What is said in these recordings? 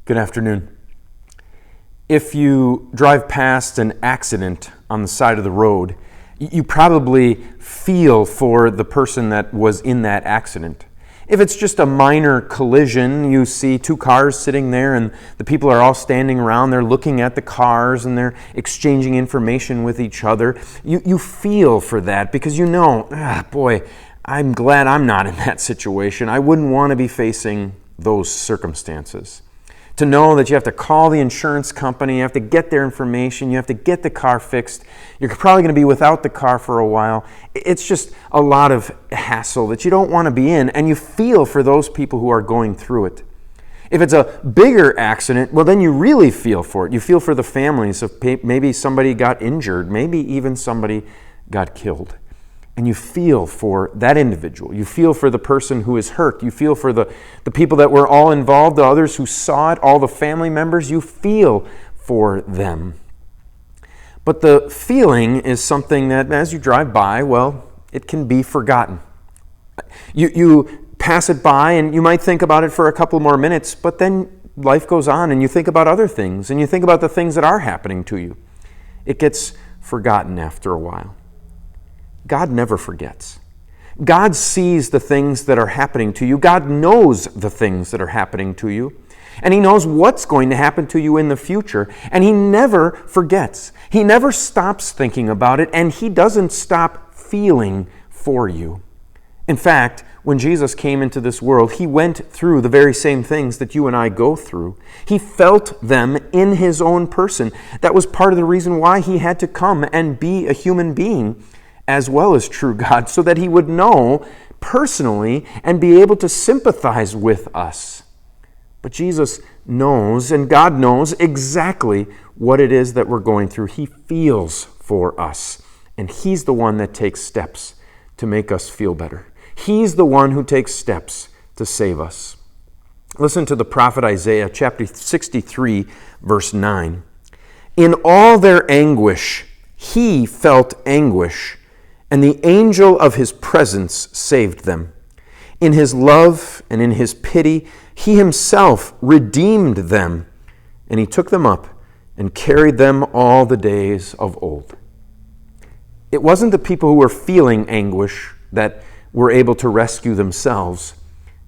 Good afternoon. If you drive past an accident on the side of the road, you probably feel for the person that was in that accident. If it's just a minor collision, you see two cars sitting there and the people are all standing around, they're looking at the cars and they're exchanging information with each other. You feel for that because you know, boy, I'm glad I'm not in that situation. I wouldn't want to be facing those circumstances. To know that you have to call the insurance company, you have to get their information, you have to get the car fixed. You're probably going to be without the car for a while. It's just a lot of hassle that you don't want to be in, and you feel for those people who are going through it. If it's a bigger accident, well, then you really feel for it. You feel for the families of maybe somebody got injured, maybe even somebody got killed. And you feel for that individual. You feel for the person who is hurt. You feel for the people that were all involved, the others who saw it, all the family members. You feel for them. But the feeling is something that as you drive by, well, it can be forgotten. You pass it by and you might think about it for a couple more minutes, but then life goes on and you think about other things and you think about the things that are happening to you. It gets forgotten after a while. God never forgets. God sees the things that are happening to you. God knows the things that are happening to you. And He knows what's going to happen to you in the future. And He never forgets. He never stops thinking about it, and He doesn't stop feeling for you. In fact, when Jesus came into this world, He went through the very same things that you and I go through. He felt them in His own person. That was part of the reason why He had to come and be a human being as well as true God, so that He would know personally and be able to sympathize with us. But Jesus knows, and God knows exactly what it is that we're going through. He feels for us, and He's the one that takes steps to make us feel better. He's the one who takes steps to save us. Listen to the prophet Isaiah, chapter 63, verse 9. In all their anguish, He felt anguish, and the angel of His presence saved them. In His love and in His pity, He Himself redeemed them, and He took them up and carried them all the days of old. It wasn't the people who were feeling anguish that were able to rescue themselves.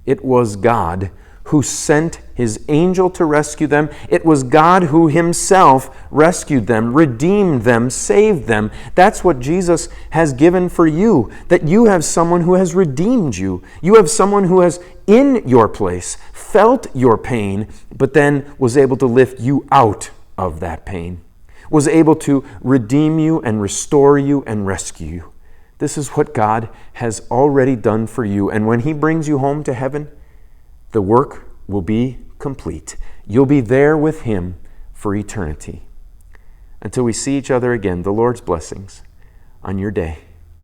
It was God who sent His angel to rescue them. It was God who Himself rescued them, redeemed them, saved them. That's what Jesus has given for you, that you have someone who has redeemed you. You have someone who has, in your place, felt your pain, but then was able to lift you out of that pain, was able to redeem you and restore you and rescue you. This is what God has already done for you. And when He brings you home to heaven, the work will be complete. You'll be there with Him for eternity. Until we see each other again, the Lord's blessings on your day.